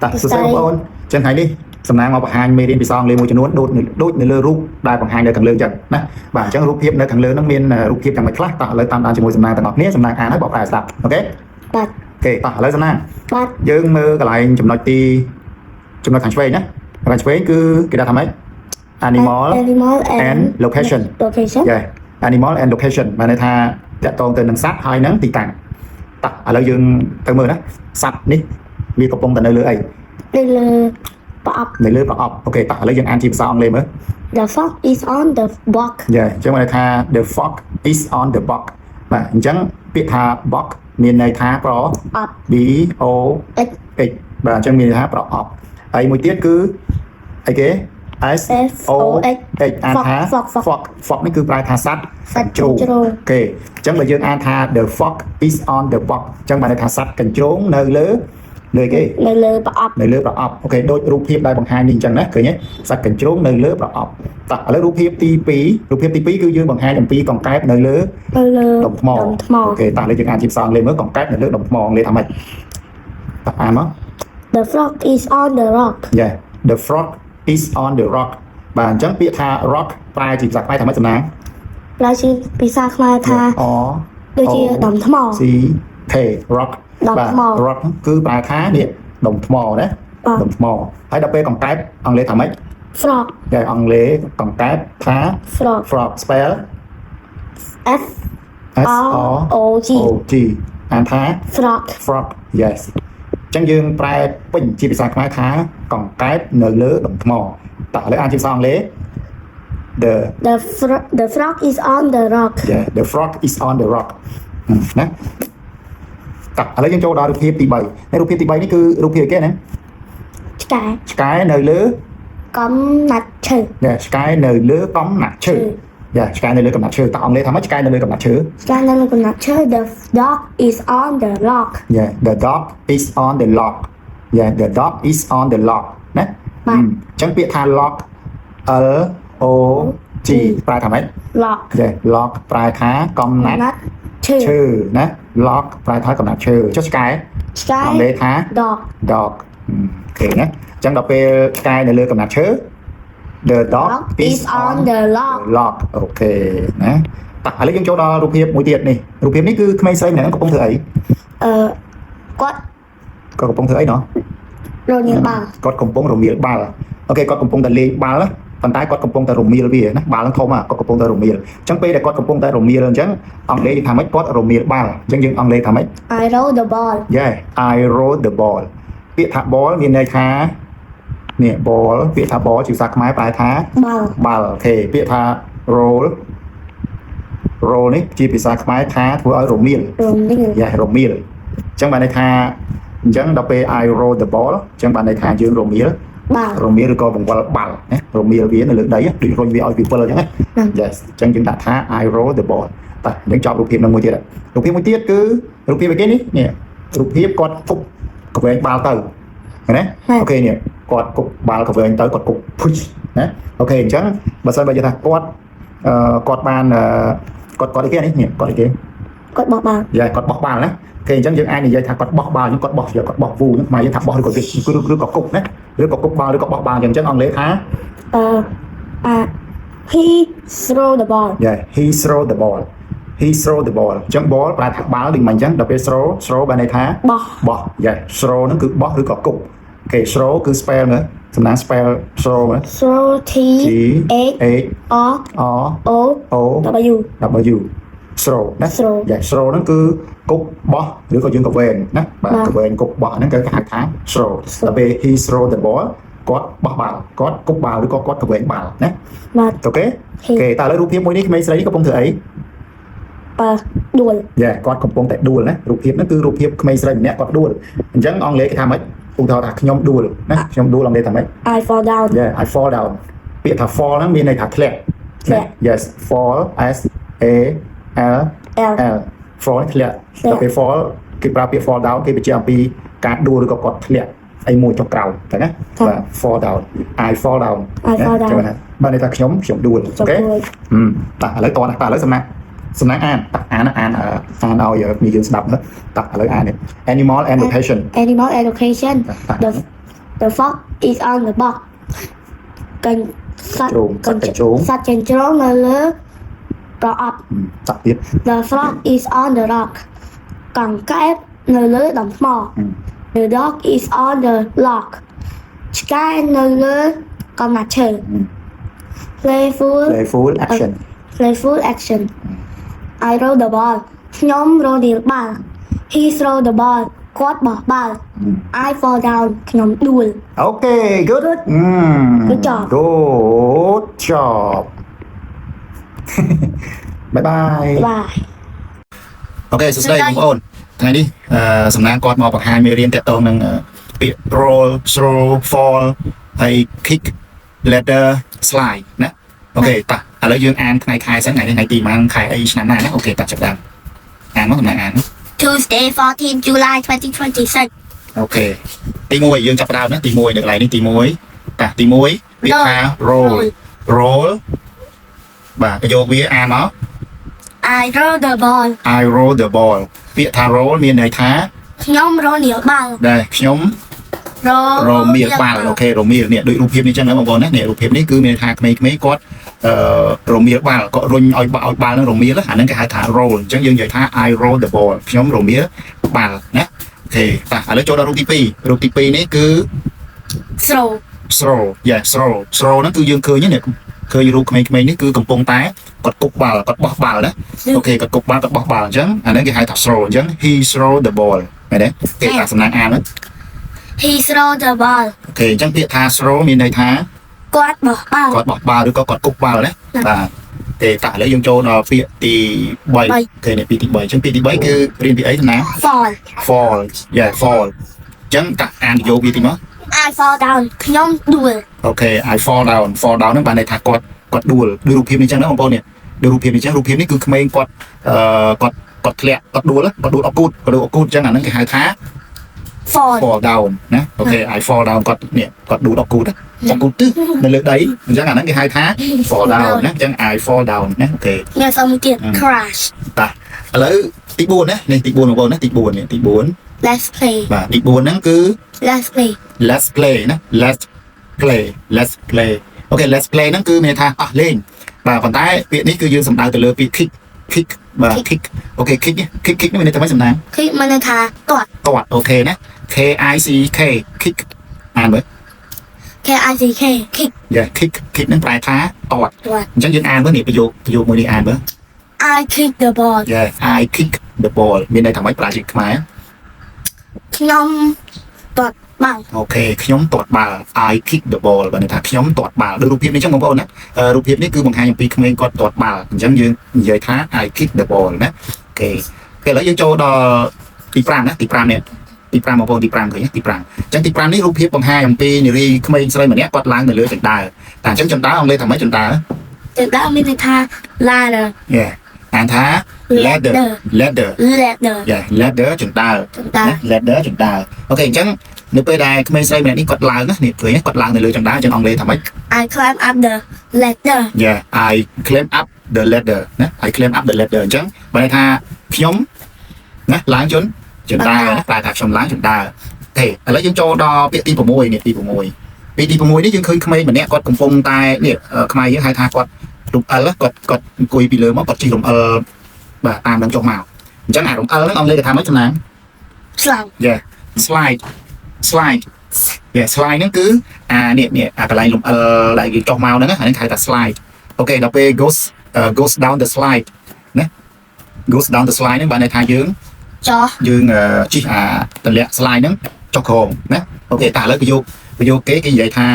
តាសរសេរបងប្អូនចឹងថ្ងៃនេះសំណាងមកបង្ហាញមេរៀនពិសងលេខមួយចំនួនដូចនៅលើរូបដែលបង្ហាញនៅខាងលើចឹងណាបាទអញ្ចឹងរូបភាពនៅខាងលើហ្នឹងមានរូបភាពយ៉ាងម៉េចខ្លះតោះឥឡូវតាមដានជាមួយសំណាងទាំងអស់គ្នាសំណាងអានហើយបកប្រែស្ដាប់អូខេបាទអូខេតោះឥឡូវសំណាងបាទយើងមើលកន្លែងចំណុចខាងឆ្វេងណាខាងឆ្វេងគឺគេដាក់ថាម៉េច animal and location yeah animal and location បានន័យថាតកតងទៅនឹងសត្វហើយនឹងទីតាំងតោះឥឡូវយើងទៅមើលណាសត្វនេះវាកំពុងតែនៅលើអីនៅលើប្រអប់អូខេតោះឥឡូវយើងអានជាភាសាអង់គ្លេសមើល The fox is on the box យ៉ាអញ្ចឹងបានន័យថា the fox is on the box បាទអញ្ចឹងពាក្យថា box មានន័យថាប្រអប់ B O X បាទអញ្ចឹងមានន័យថាប្រអប់ហើយមួយទៀតគឺអីគេ S O X អានថា fox នេះគឺប្រែថាសត្វជ្រូកអូខេអញ្ចឹងបើយើងអានថា the fox is on the box អញ្ចឹងបានន័យថាសត្វកញ្ជ្រោងនៅលើគេនៅលើប្រអប់អូខេដូចរូបភាពដែលបង្ហាញនេះអញ្ចឹងណាឃើញទេសត្វកញ្ជ្រោងនៅលើប្រអប់តោះឥឡូវរូបភាពទី2គឺយើងបង្ហាញអំពីកង្កែបនៅលើដុំថ្មអូខេតោះឥឡូវយើងអានជាភាសាអង់គ្លេសមើលកង្កែបនៅលើដុំថ្មអង់គ្លេសថាម៉េចតោះអានមក The frog is on the rock Yeah the frog is on the rock បាទអញ្ចឹងពាក្យថា rock ប្រែជាភាសាខ្មែរថាម៉េចសំណាងប្រែជាភាសាខ្មែរថាដូចជាដុំថ្ម C K rock បាទ rock គឺប្រែថានេះដុំថ្មណាដុំថ្មហើយដល់ពេលកង្កែបអង់គ្លេសថាម៉េច frog តែអង់គ្លេសកង្កែបថា frog spell F R O G អានថា frog yes អញ្ចឹងយើងប្រែពេញជាភាសាខ្មែរថាកង្កែបនៅលើដុំថ្មតោះឥឡូវអានជាភាសាអង់គ្លេស The frog is on the rock Yeah the frog is on the rock ណាតោះឥឡូវយើងចូលដល់រូបភាពទី3រូបភាពទី3នេះគឺរូបភាពអីគេណាឆ្កែនៅលើកំណាត់ឈើឆ្កែនៅលើកំណាត់ឈើឆ្កែនៅលើកំណាត់ឈើតើអង់គ្លេសថាម៉េចឆ្កែនៅលើកំណាត់ឈើ The dog is on the lock Yeah the dog is on the lock Yeah the dog is on the lock ណាអញ្ចឹងពាក្យថា lock L O G ប្រែថាម៉េច lock Yeah lock ប្រែថាកំណាត់ឈើណា lock ប្រែថាកំណាត់ឈើចុះឆ្កែអង់គ្លេសថា dog អូខេណាអញ្ចឹងដល់ពេលឆ្កែនៅលើកំណាត់ឈើThe dog is on the lock អូខេណាតោះឥឡូវយើងចូលដល់រូបភាពមួយទៀតនេះរូបភាពនេះគឺក្មេងស្រីម្នាក់កំពុងធ្វើអីគាត់កំពុងធ្វើអីណោះរមៀលបាល់គាត់កំពុងរមៀលបាល់អូខេគាត់កំពុងតែលេងបាល់ប៉ុន្តែគាត់កំពុងតែរមៀលវាណាបាល់នឹងធំគាត់កំពុងតែរមៀលអញ្ចឹងពេលដែលគាត់កំពុងតែរមៀលអញ្ចឹងអង់គ្លេសថាម៉េចគាត់រមៀលបាល់អញ្ចឹងយើងអង់គ្លេសថាម៉េច I roll the ball Yeah I roll the ball ពាក្យថា ball មានន័យថានេះ ball ពាក្យថា ball ជាភាសាខ្មែរប្រែថាបាល់អូខេពាក្យថា roll នេះជាភាសាខ្មែរថាធ្វើឲ្យរមៀលយ៉ារមៀលអញ្ចឹងបានន័យថាអញ្ចឹងដល់ពេល I roll the ball អញ្ចឹងបានន័យថាយើងរមៀលឬក៏បង្វិលបាល់ណារមៀលវានៅលើដីដូចរុញវាឲ្យពីពិលអញ្ចឹងណា Yes អញ្ចឹងយើងដាក់ថា I roll the ball តោះយើងចប់រូបភាពនឹងមួយទៀតរូបភាពមួយទៀតគឺរូបភាពអីគេនេះរូបភាពគាត់គប់កវែងបាល់ទៅណាអូខេនេះគាត់គប់បាល់កវែងទៅគាត់គប់ push ណាអូខេអញ្ចឹងបើសិនបើនិយាយថាគាត់បានគាត់អីគេនេះគាត់អីគេគាត់បោះបាល់យ៉ាគាត់បោះបាល់ណាគេអញ្ចឹងយើងអាចនិយាយថាគាត់បោះបាល់ហ្នឹងគាត់បោះវូហ្នឹងខ្មែរយើងថាបោះឬក៏គប់ណាឬក៏គប់បាល់ឬក៏បោះបាល់អញ្ចឹងអង់គ្លេសថា he throw the ball Yeah he throw the ball អញ្ចឹង ball ប្រែថាបាល់ដូចមិនអញ្ចឹងដល់ពេល throw បានន័យថាបោះ Yeah throw ហ្នឹងគឺបោះឬក៏គប់អូខេ throw គឺ spell ណាសំណាង spell throw ណា throw T H R O W throw ណា Yeah throw ហ្នឹងគឺគប់បោះឬក៏យើងកវែងណាបាទកវែងគប់បោះហ្នឹងគេហៅថា throw ដល់ពេល he throw the ball គាត់បោះបាល់គាត់គប់បាល់ឬក៏គាត់កវែងបាល់ណាបាទអូខេតើឥឡូវរូបភាពមួយនេះក្មេងស្រីនេះកំពុងធ្វើអីដួលយ៉ាគាត់កំពុងតែដួលណារូបភាពហ្នឹងគឺរូបភាពក្មេងស្រីម្នាក់គាត់ដួលអញ្ចឹងអង់គ្លេសគេថាម៉េចឧទាហរណ៍ថាខ្ញុំដួលណាខ្ញុំដួលអង់គ្លេសថាម៉េច I fall down Yeah I fall down ពាក្យថា fall ហ្នឹងមានន័យថាធ្លាក់ Yes fall S A L fall ធ្លាក់ដល់ពេល fall គេប្រើពាក្យ fall down គេបញ្ជាក់អំពីការដួលឬក៏គាត់ធ្លាក់អីមួយចុះក្រោមតែណាបាទ fall down I fall down ចឹងណាបាទន័យថាខ្ញុំដួលអូខេតោះឥឡូវតឥឡូវសំណាក់អានឲ្យនេះយើងស្ដាប់ណាតោះឥឡូវអាននេះ animal and location The The fox is on the box. Cần sắt sắt trên trống nơi lớn pro up. តាក់ទៀត The frog is on the rock. កង្កែបនៅលើដុំថ្ម The dog is on the log. ឆ្កែនៅលើកំណាត់ឈើ playful action Playful action. I roll the ball. ខ្ញុំរ៉ូឌីលបាល់ He throw the ball. គាត់បោះបាល់ I fall down. ខ្ញុំដួល Okay good Good job. Good job Bye bye បាទ អូខេសួស្តីបងប្អូនថ្ងៃនេះសំណាងគាត់មកបង្ហាញមេរៀនតកតងនឹងពាក្យ roll throw fall ហើយ kick ladder slide ណាអូខេតោះឥឡូវយើងអានថ្ងៃខែសិនថ្ងៃនេះថ្ងៃទីប៉ុន្មានខែអីឆ្នាំណាណាអូខេតោះចាប់ដើមអានមកសំណាងអាន Tuesday 14 July 2026 អូខេទី1យើងចាប់ដើមណាទី1នៅកន្លែងនេះទី1តាទី1ពាក្យថា roll បាទប្រយោគវាអានមក I roll the ball. I roll the ball ពាក្យថា roll មានន័យថា ខ្ញុំរនាលបាល់ ដែលខ្ញុំ រមៀលបាល់អូខេរមៀលនេះដូចរូបភាពនេះចឹងណាបងប្អូនណានេះរូបភាពនេះគឺមានថាក្មេងៗគាត់រមៀលបាល់គាត់រុញឲ្យបាល់នឹងរមៀលអាហ្នឹងគេហៅថា roll អញ្ចឹងយើងនិយាយថា I roll the ball ខ្ញុំរមៀលបាល់ណាអូខេតោះឥឡូវចូលដល់រូបទី2រូបទី2នេះគឺ throw yeah throw ហ្នឹងគឺយើងឃើញនេះឃើញរូបក្មេងៗនេះគឺកំពុងតែគាត់គប់បាល់គាត់បោះបាល់ណាអូខេគាត់គប់បាល់គាត់បោះបាល់អញ្ចឹងអាហ្នឹងគេហៅថា throw អញ្ចឹង he throw the ball មែនទេគេថាសំណាងអាន He throw the ball. អូខេអញ្ចឹងពាក្យថា throw មានន័យថា គាត់បោះបាល់ គាត់បោះបាល់ឬក៏គាត់គប់បាល់ណាបាទទេតោះឥឡូវយើងចូលដល់ពាក្យទី3អូខេនេះពាក្យទី3អញ្ចឹងពាក្យទី3គឺរៀនពីអីទៅណា fall yeah fall អញ្ចឹងតាអានយកវាទីមក I fall down ខ្ញុំដួល អូខេ I fall down ហ្នឹងបានន័យថាគាត់ដួលដូចរូបភាពនេះអញ្ចឹងណាបងប្អូននេះដូចរូបភាពនេះអញ្ចឹងរូបភាពនេះគឺក្មេងគាត់គាត់ធ្លាក់គាត់ដួលអកូតអញ្ចឹងអាហ្នឹងគេហៅថា fall down ណាអូខេ I fall down គាត់ដួលអកូតទិសនៅលើដីអញ្ចឹងអាហ្នឹងគេហៅថា fall down ណាអញ្ចឹង I fall down ណាអូខេ អ្នកសំទៀត crash តាឥឡូវទី4ណានេះទី4បងប្អូនណាទី4នេះទី4 Let's play បាទទី4ហ្នឹងគឺ Let's play ណា let's play អូខេ let's play ហ្នឹងគឺមានថាអស់លេងបាទប៉ុន្តែពាក្យនេះគឺយើងសំដៅទៅលើពាក្យ kick បាទ kick អូខេ kick នេះមានន័យថាម៉េចសំណាង kick មានន័យថាទាត់ អូខេណា K I C K kick អានមើល K I C K kick yeah kick ហ្នឹងប្រែថាទាត់អញ្ចឹងយើងអានមើលនេះប្រយោគមួយនេះអានមើល I kick the ball yeah I kick the ball មានន័យថាម៉េចប្រាជិកខ្មែរ ខ្ញុំទាត់បាល់ អូខេខ្ញុំទាត់បាល់ I kick the ball បានន័យថាខ្ញុំទាត់បាល់ដូចរូបភាពនេះចឹងបងប្អូនណារូបភាពនេះគឺបង្ហាញអំពីក្មេងគាត់ទាត់បាល់អញ្ចឹងយើងនិយាយថា I kick the ball ណាអូខេឥឡូវយើងចូលដល់ទី5ណាទី5នេះទី5បងប្អូនទី5ឃើញទី5អញ្ចឹងទី5នេះរូបភាពបង្ហាញអំពីនារីក្មេងស្រីម្នាក់គាត់ឡើងនៅលើចង្ដើតែអញ្ចឹងចង្ដើអង់គ្លេសថាម៉េចចង្ដើ មានន័យថា ladder អានថា ladder yeah ladder ចង្ដើ ladder ចង្ដើអូខេអញ្ចឹងនៅពេលដែលក្មេងស្រីម្នាក់នេះគាត់ឡើងណានេះឃើញគាត់ឡើងនៅលើចង្ដើអញ្ចឹងអង់គ្លេសថាម៉េច I climb up the ladder yeah I climb up the ladder ណា I climb up the ladder អញ្ចឹងបើន័យថាខ្ញុំណាឡើងចង្ដើណាតែថាខ្ញុំឡើងចង្ដើអូខេឥឡូវយើងចូលដល់ពាក្យទី6នេះទី6ពាក្យទី6នេះយើងឃើញក្មេងម្នាក់គាត់កំពុងតែនេះខ្មែរយើងហៅថាគាត់រំអិលគាត់អង្គុយពីលើមកគាត់ជិះរំអិលបាទតាមនឹងចុះមកអញ្ចឹងអារំអិលហ្នឹងអង់គ្លេសគេថាម៉េចចំណាំ slide yeah slide yeah slide ហ្នឹងគឺនេះអាកន្លែងរំអិលដែលគេចុះមកហ្នឹងហ្នឹងគេហៅថា slide អូខេដល់ពេល goes down the slide ណា goes down the slide ហ្នឹងបានន័យថាយើងជិះទម្លាក់ slide ហ្នឹងចុះក្រោមណាអូខេតែឥឡូវប្រយោគគេនិយាយថា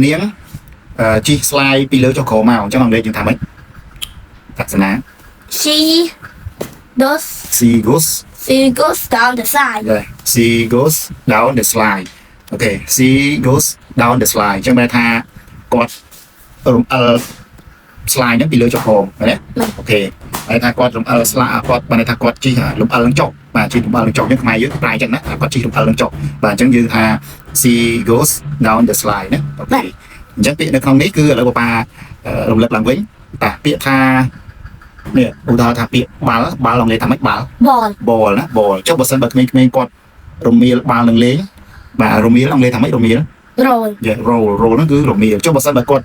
នាងជិះ slide ពីលើចុះក្រោមមកអញ្ចឹងអង់គ្លេសយើងថាម៉េចតាក់សនា she goes down the slide yeah she goes down the slide អូខេ she goes down the slide អញ្ចឹងបានថាគាត់រំអិល slide ហ្នឹងពីលើចុះក្រោមណាអូខេហើយថាគាត់រំអិល slide គាត់បានថាគាត់ជិះរំអិលនឹងចុះបាទជិះរំអិលនឹងចុះយើងខ្មែរយើងប្រែអញ្ចឹងណាគាត់ជិះរំអិលនឹងចុះបាទអញ្ចឹងយើងថា she goes down the slide ណាអូខេអញ្ចឹងពាក្យនៅក្នុងនេះគឺឥឡូវប៉ារំលឹកឡើងវិញតាពាក្យថានេះឧទាហរណ៍ថាពាក្យបាល់អង់គ្លេសថាម៉េចបាល់ ball ណា ball ចុះបើសិនបើក្មេងៗគាត់រមៀលបាល់នឹងលេង bà rô mía ông lê thằng mấy rô mía rồi dạ rô nó cứ rô mía cho bà sân bà con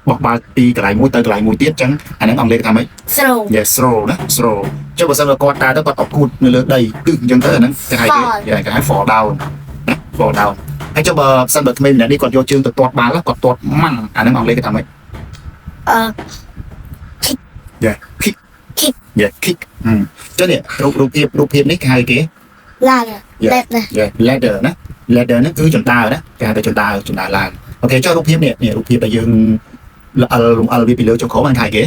bọc bà đi cái lại mũi tiết chẳng anh ấy ông lê thằng mấy sầu dạ sro đó sro cho bà sân bà con ta đó có tọc cút nơi lớn đây cứ chân tới nó cái hai cái dạ cái hai phò đào hay cho bà sân bà mình là đi còn vô chương từ toát bà là còn toát măng anh ấy ông lê cái thằng mấy dạ kick dạ kick cho nênรูปភាពនេះគេហៅគេ là ladder ណា ladder ហ្នឹងគឺចន្ទើណាគេហៅថាចន្ទើឡើងអូខេចុះរូបភាពនេះរូបភាពដែលយើងលំអិលវាពីលើចុងក្រោមហ្នឹងគេហៅគេ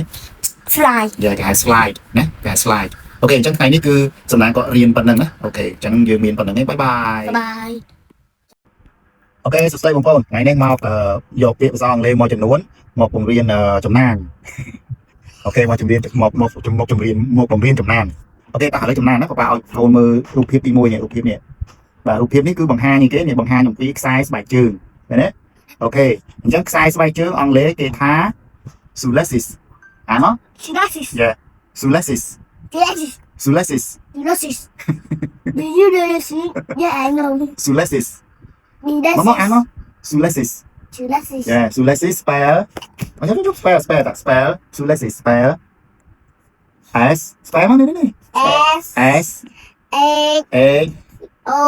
slide គេហៅ slide ណាគេហៅ slide អូខេអញ្ចឹងថ្ងៃនេះគឺសំណាងក៏រៀនប៉ុណ្្នឹងណាអូខេអញ្ចឹងយើងមានប៉ុណ្្នឹងទេបាយបាយ អូខេសួស្តីបងប្អូនថ្ងៃនេះមកយកពាក្យភាសាអង់គ្លេសមួយចំនួនមកបង្រៀនចំណានអូខេមកជំរាបមកបង្រៀនចំណានអូខេតោះឥឡូវចំណានណាប៉ាឲ្យកូនមើលរូបភាពទី1នេះរូបភាពនេះបាទរូបភាពនេះគឺបង្ហាញគេនេះបង្ហាញអំពីខ្សែស្បែកជើងឃើញទេអូខេអញ្ចឹងខ្សែស្បែកជើងអង់គ្លេសគេថា shoelaces អានមក shoelaces yeah shoelaces shoelaces do you see yeah I know shoelaces មកអានមក shoelaces yeah shoelaces spell អញ្ចឹងជប់ spell shoelaces spell S spell មកនេះ S A O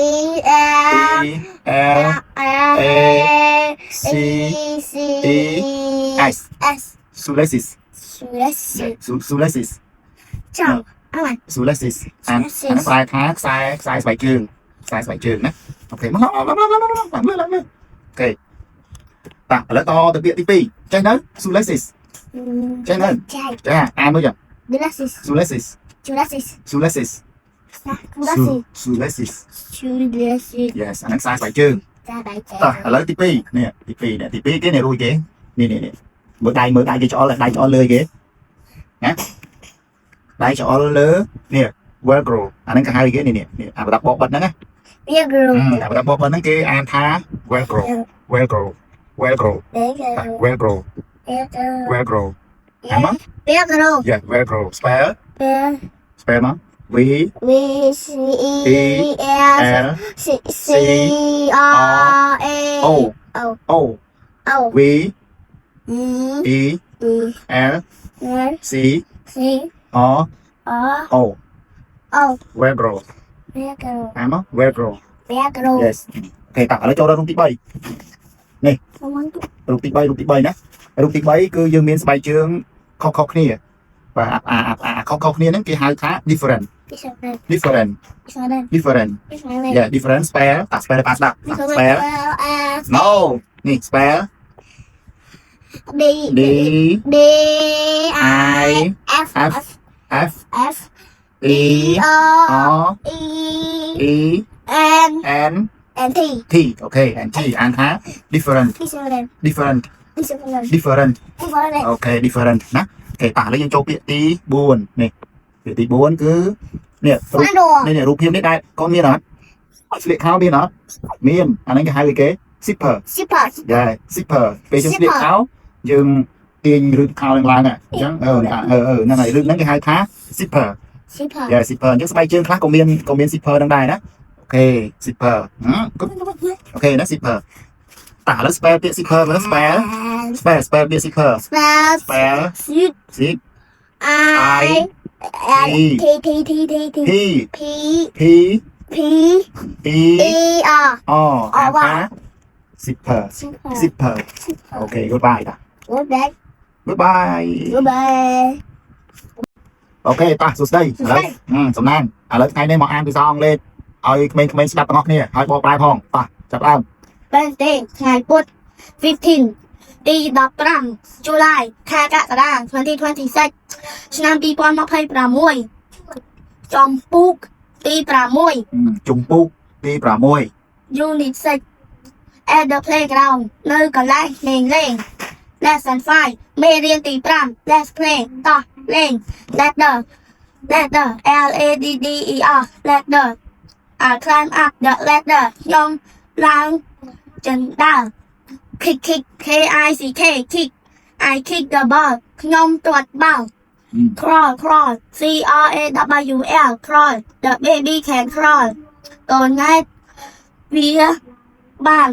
E L A C E S shoelaces shoelaces ចាំអត់ shoelaces អានប្រែថាខ្សែស្បែកជើងណាអូខេមកលើអូខេតោះឥឡូវតទៅពាក្យទី2ចេះនៅ shoelaces ចេះនៅចាអានមើលចា shoelaces yes អានឹងខ្សែស្បែកជើងតោះឥឡូវទី2នេះទី2គេនេះរួយគេនេះមើលដៃគេច្អល់ដៃច្អល់លើគេណាដៃច្អល់លើនេះ velcro អានឹងគេហៅគេនេះអាប្រដាប់បបបិទហ្នឹងណាអាប្រដាប់បបបិទហ្នឹងគេអានថា velcro អាមក yeah velcro spell មក V C L C R A O V E L C R O velcro អាមក velcro yes អូខេតោះឥឡូវចូលដល់រូបទី3នេះរូបទី3ណារូបទី3គឺយើងមានស្បែកជើងខុសគ្នាបាទខុសគ្នាហ្នឹងគេហៅថា different yeah different spell តា spell ប៉ាស្ដាប់ spell no នេះ spell D I F E R E N T អូខេ and T អានថា different អូខេ different ណាអូខេតោះឥឡូវយើងចូលពាក្យទី4នេះពាក្យទី4គឺនេះរូបភាពនេះដែរកូនមានអត់ស្លៀកខោមានអត់មានអាហ្នឹងគេហៅគេ zipper យ៉ា zipper ពេលយើងស្លៀកខោយើងទាញរឹតខោឡើងអញ្ចឹងហ្នឹងហើយរឹតហ្នឹងគេហៅថា zipper យ៉ា zipper អញ្ចឹងស្បែកជើងខ្លះក៏មាន zipper ហ្នឹងដែរណាអូខេ zipper អូខេណា zipper តោះឥឡូវ spell ពាក្យ zipper មើល spell ពាក្យ zipper spell zip I P E R អានថា zipper អូខេ goodbye តា goodbye អូខេតោះសួស្តីឥឡូវសំណាងឥឡូវថ្ងៃនេះមកអានភាសាអង់គ្លេសឲ្យក្មេងៗស្ដាប់ទាំងអស់គ្នាហើយបកប្រែផងតោះចាប់ដើម Wednesday ថ្ងៃពុធ15 ទី15 July ខែកក្កដា2026ឆ្នាំ2026ចំពុកទី6ជំពូកទី6 Unit 6 at the playground នៅកន្លែងលេង Lesson 5មេរៀនទី5 Let's play តោះលេង ladder L A D D E R ladder I climb up the ladder ខ្ញុំឡើងចន្ទើ kick K I C K kick I kick the ball ខ្ញុំទាត់បាល់ crawl C R A W L crawl the baby can crawl កូនង៉ែត vía bàn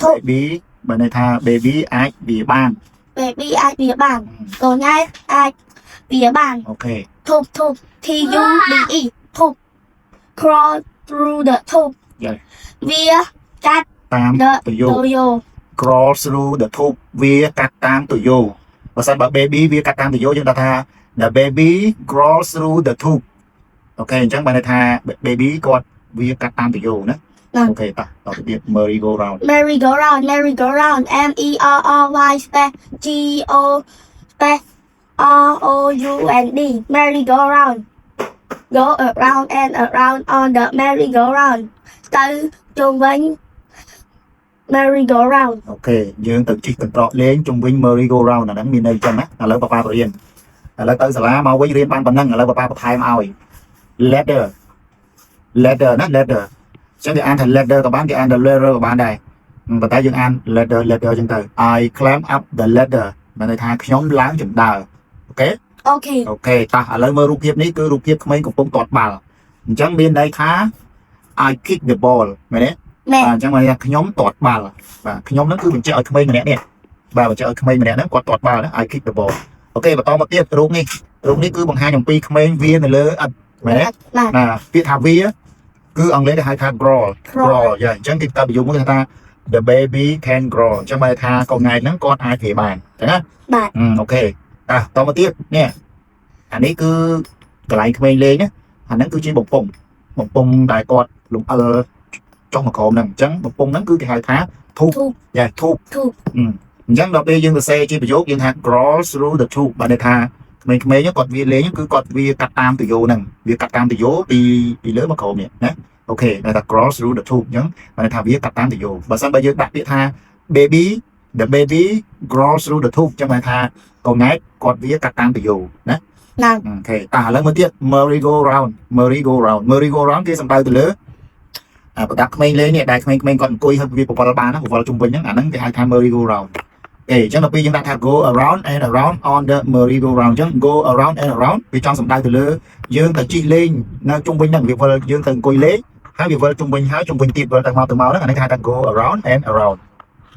thục baby បើន័យថា baby អាចវាបាន baby ai vía bàn còn nhai ai vía bàn អូខេ thục thục T U B E thục crawl through the thục Yeah. vía cắt តាម the ទៅយោ doyo crawl through the tube វាកាត់តាមទៅយោបើសិនបើ baby វាកាត់តាមទៅយោយើងថា the baby crawl through the tube អូខេអញ្ចឹងបានន័យថា baby គាត់វាកាត់តាមទៅយោណាអូខេតោះតទៅទៀត merry go round merry go round M E R R Y space G O space R O U N D merry go round go around and around on the merry go round ទៅជុំវិញ merry go round អូខេយើងទៅជិះកន្ត្រកលេងជុំវិញ merry go round អាហ្នឹងមានន័យចឹងណាឥឡូវប៉ារៀនឥឡូវទៅសាលាមកវិញរៀនបានប៉ុណ្ណឹងឥឡូវប៉ាបន្ថែមឲ្យ ladder ណា ladder ចឹងគេអានថា ladder ក៏បានគេអានថា ladder ក៏បានដែរប៉ុន្តែយើងអាន ladder ចឹងទៅ I climb up the ladder មានន័យថាខ្ញុំឡើងជណ្ដើរអូខេ okay អូខេតោះឥឡូវមើលរូបភាពនេះគឺរូបភាពក្មេងកំពុងទាត់បាល់អញ្ចឹងមានន័យថា I kick the ball មែនទេ មែន អញ្ចឹងមកថាខ្ញុំទាត់បាល់បាទខ្ញុំហ្នឹងគឺបញ្ជាក់ឲ្យក្មេងម្នាក់នេះបាទបញ្ជាក់ឲ្យក្មេងម្នាក់ហ្នឹងគាត់ទាត់បាល់ណា I kick the ball អូខេបន្តមកទៀតរូបនេះគឺបង្ហាញអំពីក្មេងវានៅលើឥដ្ឋមែនទេ បាទ ណាពាក្យថាវាគឺអង់គ្លេសគេហៅថា crawl យ៉ាអញ្ចឹងគេតាប្រយោគមួយគេថា the baby can crawl អញ្ចឹងមកថាកូនង៉ែហ្នឹងគាត់អាចវាបានអញ្ចឹងណា បាទ អូខេតមកទៀតនេះអានេះគឺកន្លែងក្មេងលេងណាអាហ្នឹងគឺជាបំពង់ដែលគាត់លំអិលចុះមកក្រោមហ្នឹងអញ្ចឹងបំពង់ហ្នឹងគឺគេហៅថា tube យ៉ា tube អញ្ចឹងដល់ពេលយើងសរសេរជាប្រយោគយើងថា crawl through the tube បានន័យថាក្មេងៗគាត់វាលេងគឺគាត់វាកាត់តាមទយោហ្នឹងវាកាត់តាមទយោពីលើមកក្រោមនេះណាអូខេតែថា crawl through the tube អញ្ចឹងបានន័យថាវាកាត់តាមទយោបើសិនបើយើងដាក់ពាក្យថា baby the baby crawl through the tube អញ្ចឹងបានថាកូនង៉ែគាត់វាកាត់តាមទយោណា ណា អូខេឥឡូវមើលទៀត merry go round គេសំដៅទៅលើប្រដាប់ក្មេងលេងនេះដែលក្មេងៗគាត់អង្គុយហើយវាប្រវល់បានណាប្រវល់ជុំវិញហ្នឹងអាហ្នឹងគេហៅថា merry go round អញ្ចឹងដល់ពេលយើងដាក់ថា go around and around on the merry go round អញ្ចឹង go around and around វាចង់សំដៅទៅលើយើងទៅជិះលេងនៅជុំវិញហ្នឹងវាវិលយើងទៅអង្គុយលេងហើយវាវិលជុំវិញហើយជុំវិញទៀតវិលទៅមកហ្នឹងអានេះគេហៅថា go around and around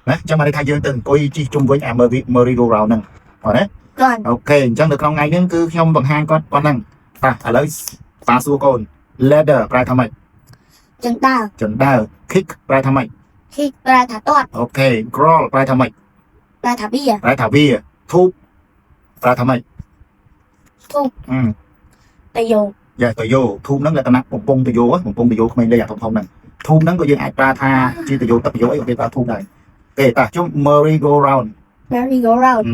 ណាអញ្ចឹងបានន័យថាយើងទៅអង្គុយជិះជុំវិញអា merry go round ហ្នឹងអត់ទេ គាត់ អូខេអញ្ចឹងនៅក្នុងថ្ងៃនេះគឺខ្ញុំបង្ហាញគាត់ប៉ុណ្ណឹងតោះឥឡូវប៉ាសួរកូន ladder ប្រែថាម៉េច ចឹងដើរ ចណ្ដើរ kick ប្រែថាម៉េច kick ប្រែថាទាត់ អូខេ crawl ប្រែថាម៉េច ប្រែថាវា ប្រែថាវា tube ប្រែថាម៉េច Tube ទៅយោ យ៉ាទៅយោ tube ហ្នឹងលក្ខណៈបំពង់ទៅយោក្មេងលេងអាធំៗហ្នឹង tube ហ្នឹងក៏យើងអាចប្រើថាជាទៅយោទឹកទៅយោអីក៏គេប្រើ tube ដែរអូខេតោះជុំ merry go round merry go round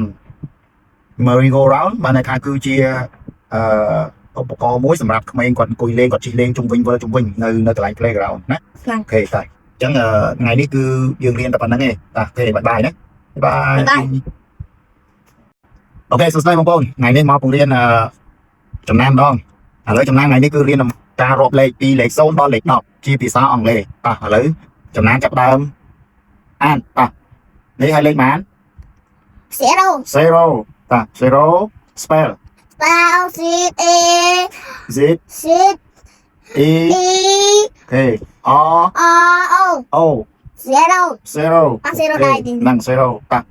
merry go round បានន័យថាគឺជាឧបករណ៍មួយសម្រាប់ក្មេងគាត់អង្គុយលេងគាត់ជិះលេងជុំវិញវិលជុំវិញនៅកន្លែង playground ណាអូខេតោះអញ្ចឹងថ្ងៃនេះគឺយើងរៀនតែប៉ុណ្្នឹងទេតោះអូខេបាយបាយណាបាយអូខេសួស្តីបងប្អូនថ្ងៃនេះមកពង្រៀនចំណានម្ដងឥឡូវចំណានថ្ងៃនេះគឺរៀនការរាប់លេខពីលេខ0ដល់លេខ10ជាភាសាអង់គ្លេសតោះឥឡូវចំណានចាប់ដើមអានតោះនេះឲ្យលេខប៉ុន្មាន zero តោះ0 spell spell C A Z C E E K R R O O zero 0 zero ដែរទី ហ្នឹង0តោះ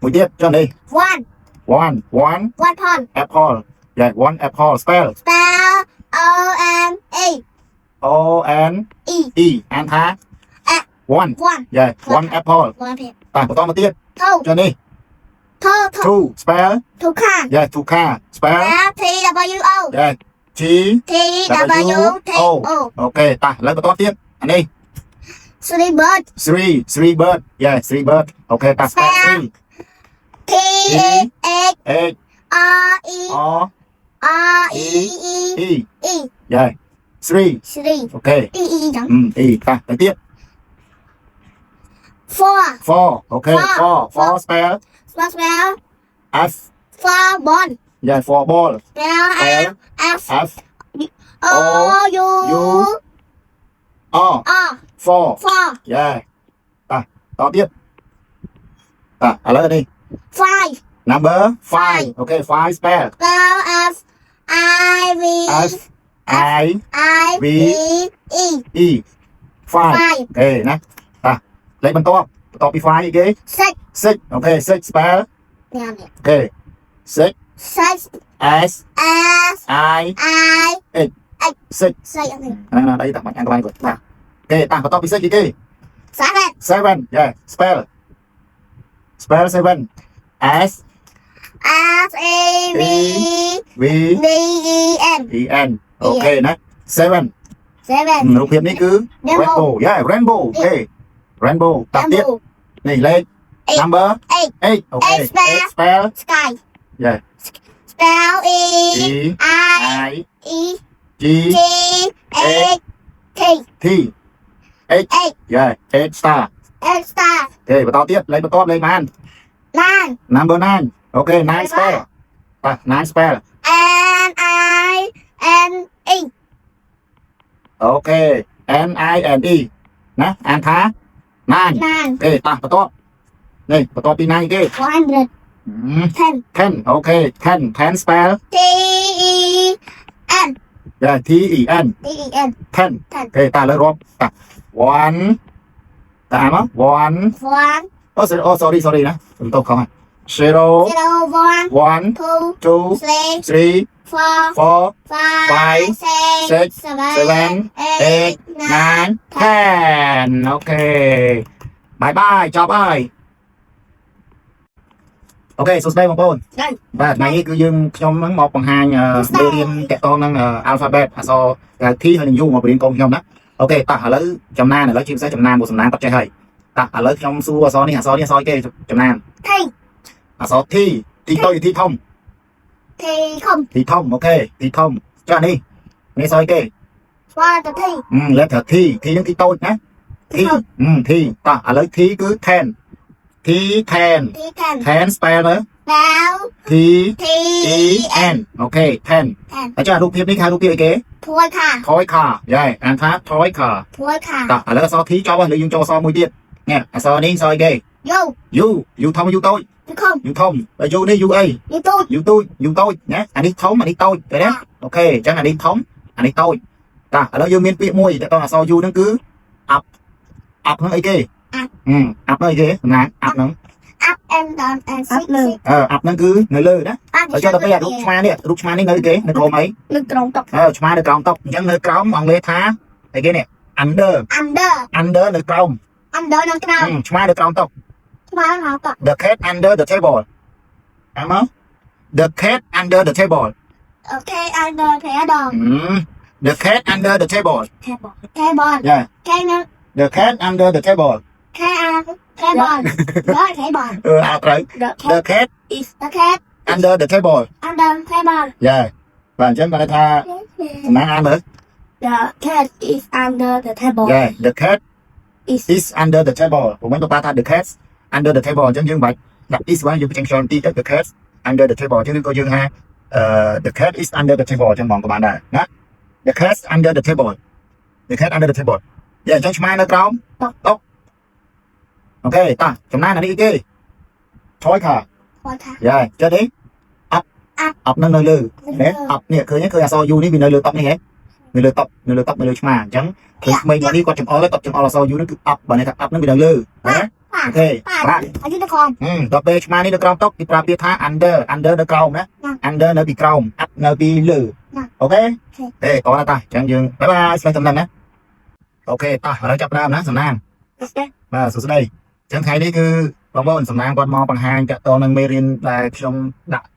មួយទៀតចុះនេះ one one pond apple យ៉ា one apple spell spell O N E O N E E អានថា one one យ៉ា one apple one pet តោះបន្តមកទៀត two ចុះនេះ two two spell two car យ៉ា two car spell T W O យ៉ា T T W T O អូខេតោះឥឡូវបន្តទៀតអានេះ three bird three bird យ៉ា three bird អូខេតោះ spell three T H H R E R R E E E E យ៉ា three three អូខេ E E ចឹង E តោះទៅទៀត four អូខេ four spell spell F four ball យ៉ា four ball spell F F O U R R four four យ៉ាតទៀតតឥឡូវនេះ five number 5អូខេ5 spell spell F I V F I I V E E five five โอเคนะเลขបន្ទាប់ពី five អីគេ six six អូខេ six spell ញ៉ាំនេះ អូខេ six six s S i I six 6អី đây ta bạn ăn cái rồi ta ok taបន្ទាប់ពី six អីគេ seven seven yeah spell seven s S A V v V E N e n អូខេណា seven seven រូបភាពនេះគឺ rainbow yeah rainbow អូខេ rainbow តាទៀតនេះលេខ number eight 8អូខេ Eight spell eight spell sky yeah spell E e I i E g G H T t h eight yeah eight star eight star អូខេបន្តទៀតលេខបន្ទាប់លេខបាន nine number nine អូខេ nine spell បាទ nine spell N I N E អូខេ n i n e ណាអានថា nine nine អូខេតោះបន្ទាប់នេះបន្ទាប់ពី nine គេ 100 ten ten អូខេ ten spell T E N yeah t e n T E N ten ten អូខេតើលើរាប់តា one តើអានមក one one oh sorry ណាខ្ញុំតោះខំហើយ zero zero one one two two three three four four five six seven seven eight nine ten អូខេបាយបាយចប់ហើយអូខេសួស្តីបងប្អូនបាទថ្ងៃនេះគឺខ្ញុំនឹងមកបង្ហាញមេរៀនតកតងនឹង alphabet អក្សរ T ហើយនិង U មកបរៀនកូនខ្ញុំណាអូខេតោះឥឡូវចំណានឥឡូវជាពិសេសចំណានមួយសំណានគាត់ចេះហើយតោះឥឡូវខ្ញុំសួរអក្សរនេះអក្សរអីគេចំណាន T អក្សរ T តូច T ធំ T không T ធំអូខេ T ធំចុះនេះអក្សរអីគេ qua từ T letter T T នឹង T តូចណា T T តោះឥឡូវ T គឺ ten T ten T ten ten spell មើល báo T T E N អូខេ ten ten ហើយចុះរូបភាពនេះហៅរូបភាពអីគេ thôi khà toy car យ៉ែអានថា toy car thôi khà តោះឥឡូវអក្សរ T ចប់ហើយលើយើងចូលអក្សរមួយទៀតនេះអក្សរនេះអក្សរអីគេ vô U ធំ U តូច chứ không U ធំហើយ U នេះ U អី như tôi U តូច U តូចណាអានេះធំអានេះតូចឃើញទេអូខេអញ្ចឹងអានេះធំអានេះតូចតោះឥឡូវយើងមានពាក្យមួយតើតើអក្សរ U ហ្នឹងគឺ up ហ្នឹងអីគេ up ហ្នឹងអីគេសំណាង up ហ្នឹង up and down and six six up ហ្នឹងគឺនៅលើណាហើយចុះទៅពេលរូបឆ្មានេះរូបឆ្មានេះនៅគេនៅក្រោមអី lực trồng tộc ឆ្មានៅក្រោមតុអញ្ចឹងនៅក្រោមអង់គ្លេសថាអីគេនេះ under under នៅក្រោម under nó cao ឆ្មានៅក្រោមតុ mà nó tộc the cat under the table អាមក the cat under the table ok under thế đòn the cat under the table thế bòn yeah thế nó the cat under the table thế bòn đó thế bòn អាត្រូវ the cat is the cat under the table under thế bòn yeah បាទអញ្ចឹងគាត់ថាសំណាងអានមើល the cat is under the table yeah the cat is is under the table ผมមិនបានថា the cat under the table អញ្ចឹងយើងបាច់ដាក់ is បានយើងបញ្ចេញខ្យល់បន្តិចទៅ the cat under the table អញ្ចឹងក៏យើងថាthe cat is under the table អញ្ចឹងបងក៏បានដែរណា the cat under the table the cat under the table យ៉ាអញ្ចឹងឆ្មានៅក្រោមតុអូខេតោះចំណានអានេះគេ toy car thôi khà យ៉ាចុះនេះ up នឹងនៅលើណា up នេះឃើញឃើញអក្សរ U នេះវានៅលើតុនេះហ៎នៅលើតុនៅលើឆ្មាអញ្ចឹងឃើញក្មេងមកនេះគាត់ចំអល់គាត់ចំអល់អក្សរ U នេះគឺ up បើនេះថា up នឹងវានៅលើណាអូខេបាទ ở dưới nó con ដល់ពេលឆ្មានេះនៅក្រោមតុគេប្រើពាក្យថា under នៅក្រោមណា under នៅពីក្រោម up នៅពីលើអូខេតោះតាអញ្ចឹងយើងបាយបាយស្វាគមន៍ណាអូខេតោះឥឡូវចាប់ផ្ដើមណាសំណាងបាទសួស្ដីអញ្ចឹងថ្ងៃនេះគឺបងប្អូនសំណាងគាត់មកបង្ហាញតកតនឹងមេរៀនដែលខ្ញុំដាក់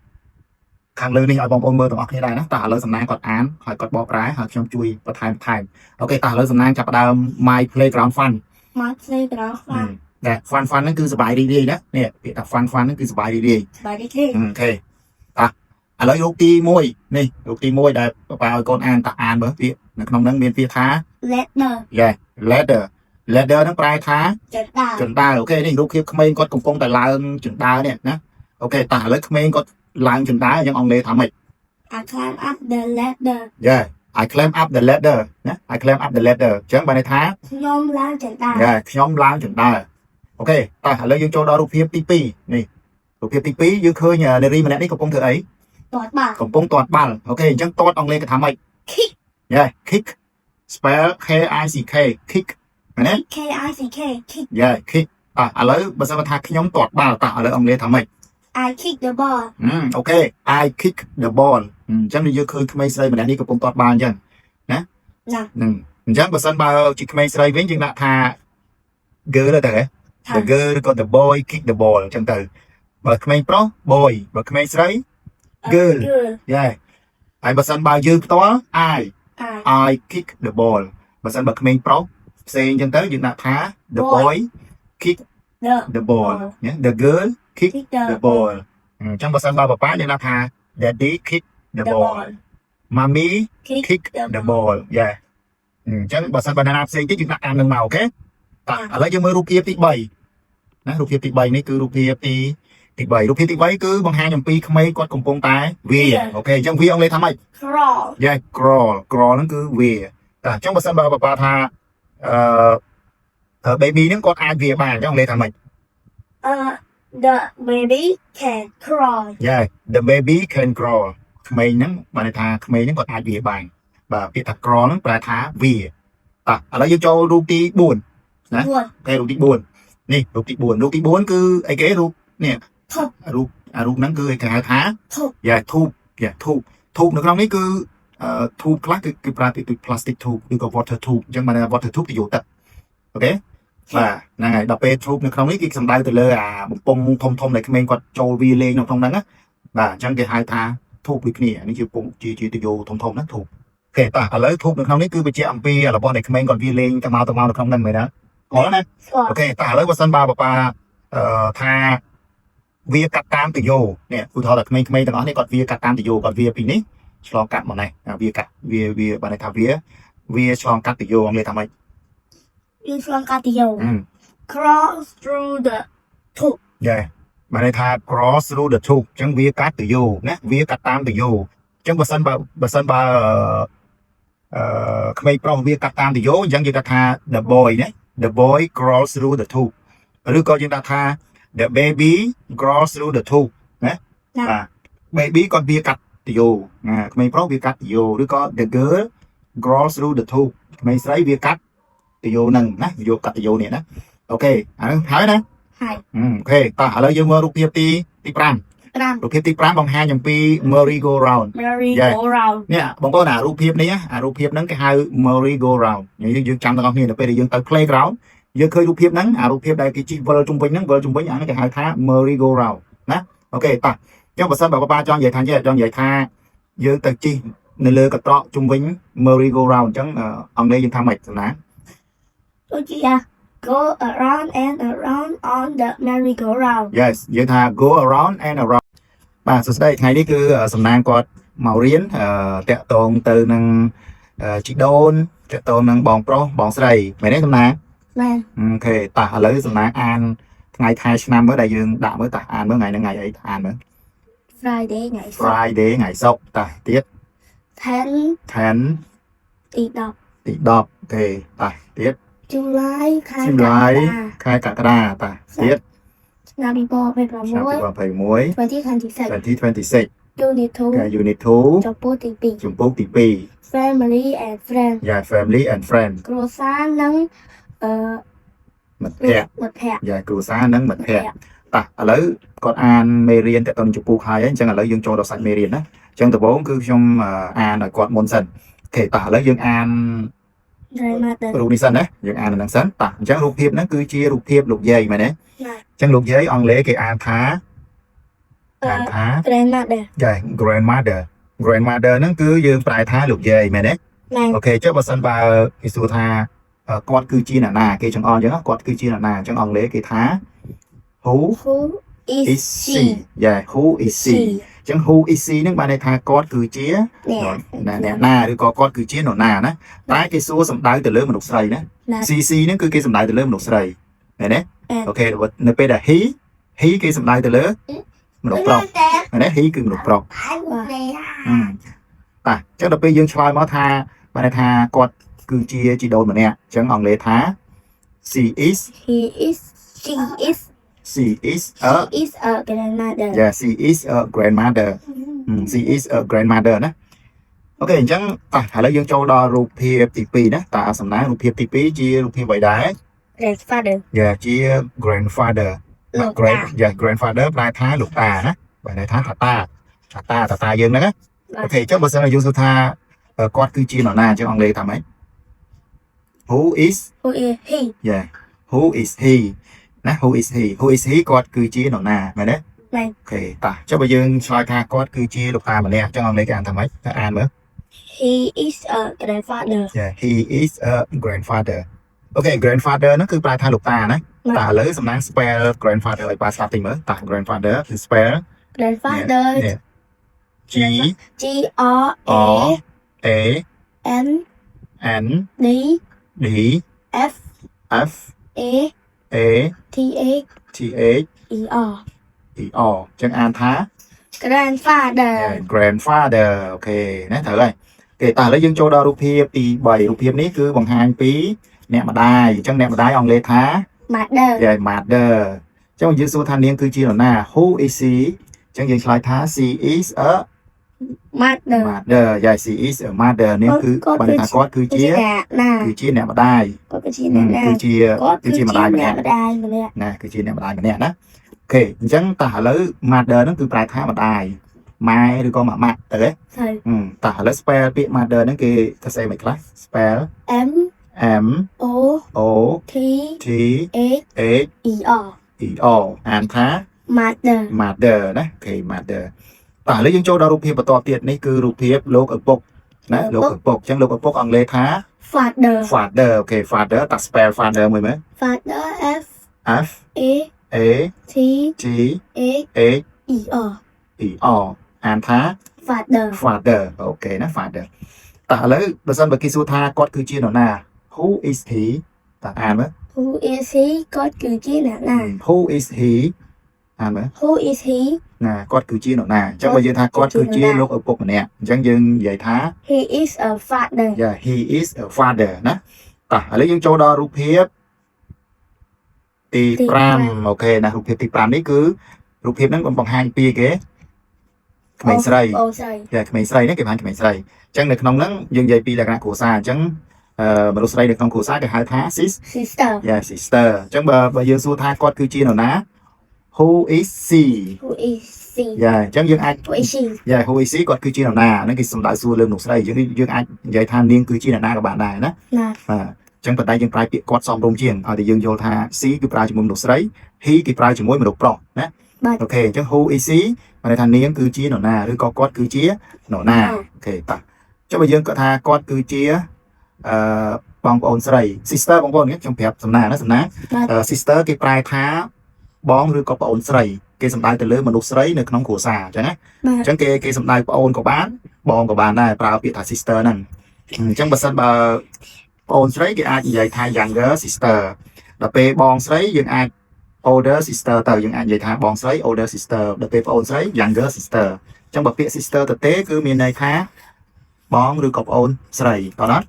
ខាងលើនេះឲ្យបងប្អូនមើលទាំងអស់គ្នាដែរណាតោះឥឡូវសំណាងគាត់អានហើយគាត់បកប្រែហើយខ្ញុំជួយបន្ថែមអូខេតោះឥឡូវសំណាងចាប់ផ្ដើម my playground fun mà playground fun តែ fun ហ្នឹងគឺសប្បាយរីករាយណានេះពាក្យថា fun ហ្នឹងគឺសប្បាយរីករាយ bài đi thi អូខេតោះឥឡូវរូបទី1នេះរូបទី1ដែលប៉ាឲ្យកូនអានតើអានមើលពាក្យនៅក្នុងហ្នឹងមានពាក្យថា letter yeah ladder ហ្នឹងប្រែថា chữ đào ជណ្ដើរអូខេនេះរូបភាពក្មេងគាត់កំពុងតែឡើងជណ្ដើរនេះណាអូខេតោះឥឡូវក្មេងគាត់ឡើងជណ្ដើរយ៉ាងអង់គ្លេសថាម៉េច I climb up the ladder yeah I climb up the ladder ណា I climb up the ladder អញ្ចឹងបានន័យថា nhôm lang chữ đào yeah ខ្ញុំឡើងជណ្ដើរអូខេតោះឥឡូវយើងចូលដល់រូបភាពទី2នេះរូបភាពទី2យើងឃើញនារីម្នាក់នេះកំពុងធ្វើអី toát bảo កំពុងទាត់បាល់អូខេអញ្ចឹងទាត់អង់គ្លេសគេថាម៉េច kick yeah kick spell K I C K kick មែនទេ K I C K kick yeah kick ឥឡូវបើសិនថាខ្ញុំទាត់បាល់ឥឡូវអង់គ្លេសថាម៉េច I kick the ball អូខេ I kick the ball អញ្ចឹងយើងឃើញក្មេងស្រីម្នាក់នេះកំពុងទាត់បាល់អញ្ចឹងណាអញ្ចឹងបើសិនបើជាក្មេងស្រីវិញយើងដាក់ថា girl ទៅហ៎ the girl ឬក៏ the boy kick the ball អញ្ចឹងទៅបើក្មេងប្រុស boy បើក្មេងស្រី girl យ៉ាហើយបើសិនបើយើងផ្ទាល់ I kick the ball បើសិនបើក្មេងប្រុសផ្សេងអញ្ចឹងទៅយើងដាក់ថា the boy kick the ball the girl kick the ball អញ្ចឹងបើសិនបើប៉ាយើងដាក់ថា daddy kick the ball mommy kick the ball យ៉ាអញ្ចឹងបើសិនបើណាផ្សេងទៀតយើងដាក់តាមនឹងមកអូខេឥឡូវយើងមើលរូបភាពទី3ណារូបភាពទី3នេះគឺរូបភាពទី3រូបភាពទី3គឺបង្ហាញអំពីក្មេងគាត់កំពុងតែវាអូខេអញ្ចឹងវាអង់គ្លេសថាម៉េច crawl yeah crawl ហ្នឹងគឺវាអញ្ចឹងបើសិនបើប៉ាថាbaby ហ្នឹងគាត់អាចវាបានអញ្ចឹងអង់គ្លេសថាម៉េច the baby can crawl yeah the baby can crawl ក្មេងហ្នឹងបានន័យថាក្មេងហ្នឹងគាត់អាចវាបានបាទពាក្យថា crawl ហ្នឹងប្រែថាវាឥឡូវយើងចូលរូបទី4ណាតែរូបទី4នេះរូបទី4រូបទី4គឺអីគេរូបនេះរូបហ្នឹងគឺគេហៅថាយ៉ាធូបនៅក្នុងនេះគឺធូបខ្លះគឺប្រើពី plastic tube ឬក៏ water tube អញ្ចឹងបាន water tube ទៅយកទឹកអូខេបាទហ្នឹងហើយដល់ពេល tube នៅក្នុងនេះគឺសំដៅទៅលើអាបំពង់ធំដែលក្មេងគាត់ចូលវាលេងនៅក្នុងហ្នឹងណាបាទអញ្ចឹងគេហៅថា tube ដូចគ្នានេះជាពងជាទៅយកធំណា tube អូខេឥឡូវ tube នៅក្នុងនេះគឺបញ្ជាក់អំពីរបស់ដែលក្មេងគាត់វាលេងទៅមកនៅក្នុងហ្នឹងមែនទេអរណាអូខេឥឡូវបើសិនបើប៉ាថាវាកាត់តាមទៅយោនេះឧទាហរណ៍ថាក្មេងៗទាំងអស់នេះគាត់វាកាត់តាមទៅយោគាត់វាពីនេះឆ្លងកាត់មកនេះវាកាត់វាបានន័យថាវាឆ្លងកាត់ទៅយោអង់គ្លេសថាម៉េចវាឆ្លងកាត់ទៅយោ cross through the tube យ៉ាបានន័យថា cross through the tube អញ្ចឹងវាកាត់ទៅយោណាវាកាត់តាមទៅយោអញ្ចឹងបើសិនបើក្មេងប្រុសវាកាត់តាមទៅយោអញ្ចឹងយើងថា the boy ណា the boy crawls through the tube ឬក៏យើងដាក់ថា the baby crawls through the tube ណាបាទ baby គាត់វាកាត់ទៅយោក្មេងប្រុសវាកាត់ទៅយោឬក៏ the girl crawls through the tube ក្មេងស្រីវាកាត់ទៅយោហ្នឹងណាយកកាត់ទៅយោនេះណាអូខេអាហ្នឹងហើយណាហើយអូខេឥឡូវយើងមើលរូបភាពទី5រូបភាពទី5បង្ហាញអំពី merry go round នេះបងប្អូនរូបភាពនេះរូបភាពហ្នឹងគេហៅ merry go round យើងចាំទាំងអស់គ្នានៅពេលដែលយើងទៅ playground យើងឃើញរូបភាពហ្នឹងរូបភាពដែលគេជិះវិលជុំវិញហ្នឹងអានេះគេហៅថា merry go round ណាអូខេអញ្ចឹងបើសិនបើប៉ាចង់និយាយថាយើងទៅជិះនៅលើកត្រកជុំវិញ merry go round អញ្ចឹងអង់គ្លេសយើងថាម៉េចសំណាដូចជា go around and around on the merry go round yes យើងថា go around and around បាទសួស្តីថ្ងៃនេះគឺសំណាងគាត់មករៀនតាក់ទងទៅនឹងជីដូនតាក់ទងនឹងបងប្រុសបងស្រីមែនទេសំណាងមែនអូខេឥឡូវសំណាងអានថ្ងៃខែឆ្នាំមើលដែលយើងដាក់មើលអានមើលថ្ងៃហ្នឹងថ្ងៃអីអានមើល Friday ថ្ងៃសុក្រទៀត10ទី10អូខេទៀត July ខែកក្កដាទៀតឆ្នាំ2026 2026 Unit 2ចំពោះទី2 Family and friends family and friends គ្រួសារនិងមិត្តភក្តិគ្រួសារនិងមិត្តភក្តិឥឡូវគាត់អានមេរៀនតទៅនឹងចំពោះហើយអញ្ចឹងឥឡូវយើងចូលដល់សាច់មេរៀនណាអញ្ចឹងដំបូងគឺខ្ញុំអានឲ្យគាត់មុនសិនអូខេឥឡូវយើងអានរូបនេះសិនណាយើងអាននឹងសិនអញ្ចឹងរូបភាពហ្នឹងគឺជារូបភាពលោកយាយមែនទេអញ្ចឹងលោកយាយអង់គ្លេសគេអានថា grandmother ហ្នឹងគឺយើងប្រែថាលោកយាយមែនទេអូខេចុះបើសិនបើគេសួរថាគាត់គឺជាអ្នកណាគេចង្អុលអញ្ចឹងគាត់គឺជាអ្នកណាអញ្ចឹងអង់គ្លេសគេថា who is she who is she អញ្ចឹង who is she ហ្នឹងបានន័យថាគាត់គឺជាអ្នកណាឬក៏គាត់គឺជានរណាណាតែគេសួរសំដៅទៅលើមនុស្សស្រីណា CC ហ្នឹងគឺគេសំដៅទៅលើមនុស្សស្រីមែនទេអូខេនៅពេលដែល he គេសំដៅទៅលើមនុស្សប្រុសមែនទេ he គឺមនុស្សប្រុសអញ្ចឹងដល់ពេលយើងឆ្លើយមកថាបានន័យថាគាត់គឺជាជីដូនម្នាក់អញ្ចឹងអង់គ្លេសថា she is a grandmother she is a grandmother ណា ok chẳng à là dương châu đoรูปភាពទី2ណាតើសំណាងរូបភាពទី2ជារូបភាពអ្វីដែរ grandfather យ៉ាជា grandfather លោកតា grand យ៉ា grandfather ប្រែថាលោកតាណាបើន័យថាតាយើងហ្នឹងណាអូខេចុះបើសិនយើងសួរថាគាត់គឺជានរណាអញ្ចឹងអង់គ្លេសថាម៉េច who is who is he yeah who is he ណា who is he គាត់គឺជានរណាមែនទេ មែន អូខេតោះចុះបើយើងឆ្លើយថាគាត់គឺជាលោកតាម្នាក់អញ្ចឹងអង់គ្លេសគេអានថាម៉េចទៅអានមើល he is a grandfather yeah he is a grandfather អូខេ grandfather ហ្នឹងគឺប្រែថាលោកតាណាតើឥឡូវសំណាង spell grandfather ឲ្យប៉ាស្ដាប់តិចមើលតើ grandfather គឺ spell grandfather G G R A A N N D D F F A A T H T H E R E R ចឹងអានថា grandfather grandfather អូខេណាត្រូវហើយគេតើឥឡូវយើងចូលដល់រូបភាពទី3រូបភាពនេះគឺបង្ហាញពីអ្នកម្ដាយអញ្ចឹងអ្នកម្ដាយអង់គ្លេសថា mother yeah mother អញ្ចឹងយើងសួរថានាងគឺជានរណា who is she អញ្ចឹងយើងឆ្លើយថា she is a mother mother yeah she is a mother នាងគឺបើថាគាត់គឺជា អ្នកម្ដាយ គាត់គឺជាអ្នកណា គឺជាម្ដាយម្នាក់ ម្ដាយម្នាក់ ណាគឺជាអ្នកម្ដាយម្នាក់ណាអូខេអញ្ចឹងតើឥឡូវ mother ហ្នឹងគឺប្រែថាម្ដាយម៉ែឬក៏ម៉ាក់ទៅទេ ហើយ តើឥឡូវ spell ពាក្យ mother ហ្នឹងគេថាស្អីមិនខ្លះ spell M M O O T T H H E R E R អានថា mother mother ណាអូខេ mother តើឥឡូវយើងចូលដល់រូបភាពបន្តទៀតនេះគឺរូបភាពលោកឪពុកណាលោកឪពុកអញ្ចឹងលោកឪពុកអង់គ្លេសថា father father អូខេ father តើ spell father មួយមើល father F F A A T T H H E R E R អានថា father អូខេណា father តើឥឡូវបើសិនបើគេសួរថាគាត់គឺជានរណា who is he តើអានមើល who is he គាត់គឺជាអ្នកណា who is he អានមើល who is he ណាគាត់គឺជានរណាអញ្ចឹងបើយើងថាគាត់គឺជាលោកឪពុកម្នាក់អញ្ចឹងយើងនិយាយថា he is a father yeah he is a father ណាតោះឥឡូវយើងចូលដល់រូបភាពទី5អូខេណារូបភាពទី5នេះគឺរូបភាពហ្នឹងបង្ហាញពីគេក្មេងស្រី អូស្រី តែក្មេងស្រីនេះគេហៅក្មេងស្រីអញ្ចឹងនៅក្នុងហ្នឹងយើងនិយាយពីលក្ខណៈគ្រួសារអញ្ចឹងមនុស្សស្រីនៅក្នុងគ្រួសារគេហៅថា sister yeah sister អញ្ចឹងបើយើងសួរថាគាត់គឺជានរណា who is she who is she yeah អញ្ចឹងយើងអាច who is she yeah who is she គាត់គឺជានរណាហ្នឹងគេសំដៅសួរលើមនុស្សស្រីយើងអាចនិយាយថានាងគឺជានរណាក៏បានដែរណា ណា បាទអញ្ចឹងប៉ុន្តែយើងប្រើពាក្យគាត់សមរម្យជាងឲ្យតែយើងយល់ថា she គឺប្រើជាមួយមនុស្សស្រី he គេប្រើជាមួយមនុស្សប្រុសណា បាទ អូខេអញ្ចឹង who is she បានន័យថានាងគឺជានរណាឬក៏គាត់គឺជានរណាអូខេតោះចុះបើយើងគាត់ថាគាត់គឺជាបងប្អូនស្រី sister បងប្អូនខ្ញុំប្រាប់សំណាងណាសំណាង sister គេប្រែថាបងឬក៏ប្អូនស្រីគេសំដៅទៅលើមនុស្សស្រីនៅក្នុងគ្រួសារអញ្ចឹងណាអញ្ចឹងគេសំដៅប្អូនក៏បានបងក៏បានដែរប្រើពាក្យថា sister ហ្នឹងអញ្ចឹងបើសិនបើប្អូនស្រីគេអាចនិយាយថា younger sister ដល់ពេលបងស្រីយើងអាច older sister ទៅយើងអាចនិយាយថាបងស្រី older sister ដល់ពេលប្អូនស្រី younger sister អញ្ចឹងបើពាក្យ sister ទៅទេគឺមានន័យថាបងឬក៏ប្អូនស្រីតោះណា គាត់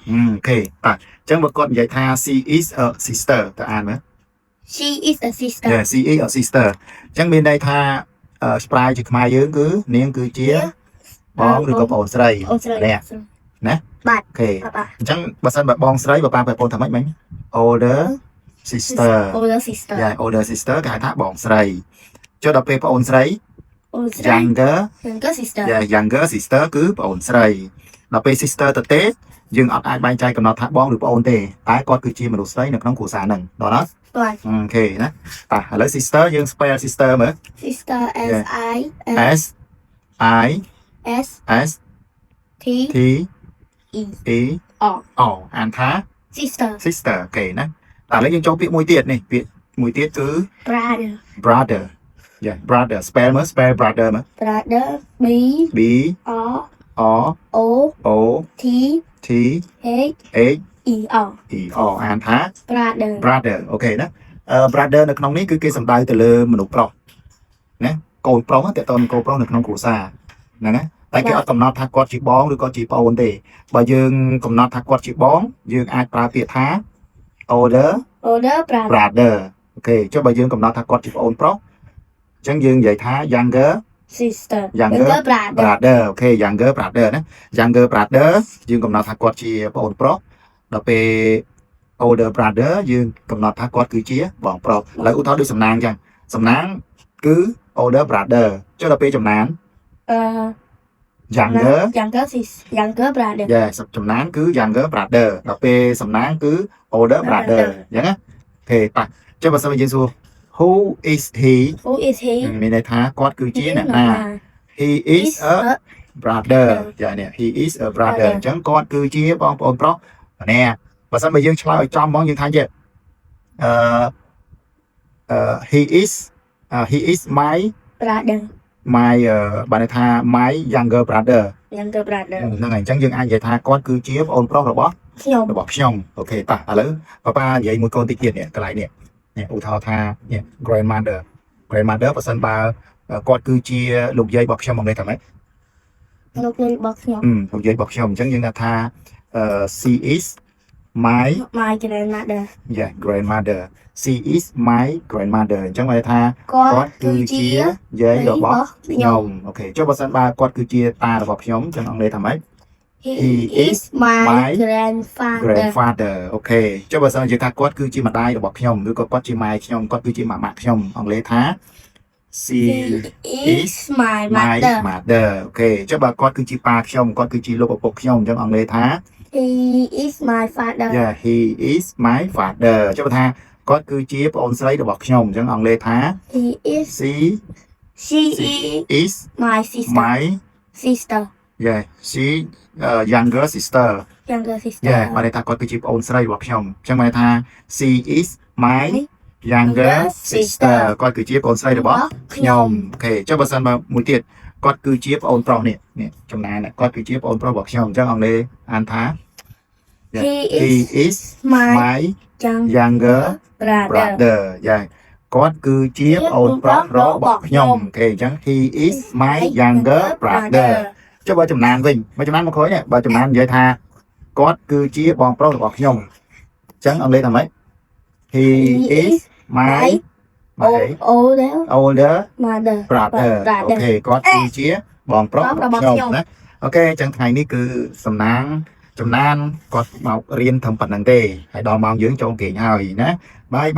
អូខេតោះអញ្ចឹងបើគាត់និយាយថា she is a sister ទៅអានមើល she is a sister yeah she is a sister អញ្ចឹងមានន័យថាស្ប្រាយជាខ្មែរយើងគឺនាងគឺជាបងឬក៏ប្អូនស្រី អូស្រី ម្នាក់ ណា បាទ អូខេ បាទ អញ្ចឹងបើសិនបើបងស្រីបើប៉ាប្អូនថាម៉េចមិញ older sister older sister yeah older sister គេហៅថាបងស្រីចុះដល់ពេលប្អូនស្រី older sister younger sister yeah younger sister គឺប្អូនស្រីដល់ពេល sister ទៅទេយើងអត់អាចបែងចែកកំណត់ថាបងឬប្អូនទេតែគាត់គឺជាមនុស្សស្រីនៅក្នុងគ្រួសារហ្នឹងដល់ណា បាទ អូខេណាតោះឥឡូវ sister យើង spell sister មើល sister S I S I S S T T E E R O អានថា sister sister អូខេណាតើឥឡូវយើងចូលពាក្យមួយទៀតនេះពាក្យមួយទៀតគឺ brother brother yeah brother spell មើល spell brother មើល brother B B R R O O T T H H E R E R អានថា brother brother អូខេណាbrother នៅក្នុងនេះគឺគេសំដៅទៅលើមនុស្សប្រុសណាកូនប្រុសតើតើកូនប្រុសនៅក្នុងគ្រួសារហ្នឹងណាតែគេអត់កំណត់ថាគាត់ជាបងឬក៏ជាប្អូនទេបើយើងកំណត់ថាគាត់ជាបងយើងអាចប្រើពាក្យថា older brother អូខេចុះបើយើងកំណត់ថាគាត់ជាប្អូនប្រុសអញ្ចឹងយើងនិយាយថា younger sister younger brother brother អូខេ younger brother ណា younger brother យើងកំណត់ថាគាត់ជាបងអូនប្រុសដល់ពេល older brother យើងកំណត់ថាគាត់គឺជាបងប្រុសឥឡូវឧទាហរណ៍ដូចសំណាងអញ្ចឹងសំណាងគឺ older brother ចុះដល់ពេលចំណាន younger younger brother yes ចំណានគឺ younger brother ដល់ពេលសំណាងគឺ older brother អញ្ចឹងណាអូខេប៉ះចុះបើសិនជាយើងសួរ who is he មានន័យថាគាត់គឺជាអ្នកណា he is a brother ចានេះ he is a brother អញ្ចឹងគាត់គឺជាបងប្អូនប្រុសម្នាក់បើសិនបើយើងឆ្លើយឲ្យចំហ្មងយើងថាជាhe is my brother my បានន័យថា my younger brother ហ្នឹងហើយអញ្ចឹងយើងអាចនិយាយថាគាត់គឺជាបងអូនប្រុសរបស់ខ្ញុំអូខេប៉ះឥឡូវប៉ានិយាយមួយកូនតិចទៀតនេះកន្លែងនេះឧទាហរណ៍ថានេះ grandmother បើសិនបើគាត់គឺជាលោកយាយរបស់ខ្ញុំមកនេះថាម៉េចលោកយាយរបស់ខ្ញុំអញ្ចឹងយើងថាshe is my grandmother yeah grandmother she is my grandmother អញ្ចឹងគាត់ថាគាត់គឺជាយាយរបស់ខ្ញុំអូខេចុះបើសិនបើគាត់គឺជាតារបស់ខ្ញុំអញ្ចឹងអង់គ្លេសថាម៉េច he is my grandfather អូខេចុះបើសិនជាថាគាត់គឺជាម្ដាយរបស់ខ្ញុំឬក៏គាត់ជាម៉ែខ្ញុំគាត់គឺជាម៉ាក់ខ្ញុំអង់គ្លេសថា she is my mother អូខេចុះបើគាត់គឺជាប៉ាខ្ញុំគាត់គឺជាលោកឪពុកខ្ញុំអញ្ចឹងអង់គ្លេសថា he is my father yeah he is my father ចុះបើថាគាត់គឺជាប្អូនស្រីរបស់ខ្ញុំអញ្ចឹងអង់គ្លេសថា he is she is my sister yeah she younger sister yeah បានន័យថាគាត់គឺជាប្អូនស្រីរបស់ខ្ញុំអញ្ចឹងបានន័យថា she is my younger sister គាត់គឺជាប្អូនស្រីរបស់ខ្ញុំអូខេចុះបើសិនបើមួយទៀតគាត់គឺជាប្អូនប្រុសនេះចំណានគាត់គឺជាប្អូនប្រុសរបស់ខ្ញុំអញ្ចឹងអង់គ្លេសអានថា he is my younger brother យ៉ាគាត់គឺជាប្អូនប្រុសរបស់ខ្ញុំអូខេអញ្ចឹង he is my younger brother ចុះបើចំណានវិញបើចំណានមកឃើញបើចំណាននិយាយថាគាត់គឺជាបងប្រុសរបស់ខ្ញុំអញ្ចឹងអង់គ្លេសថាម៉េច he is my older brother អូខេគាត់គឺជាបងប្រុសរបស់ខ្ញុំណាអូខេអញ្ចឹងថ្ងៃនេះគឺសំណាងចំណានគាត់មករៀនត្រឹមប៉ុណ្្នឹងទេហើយដល់ម៉ោងយើងចូលគេងហើយណាបាយ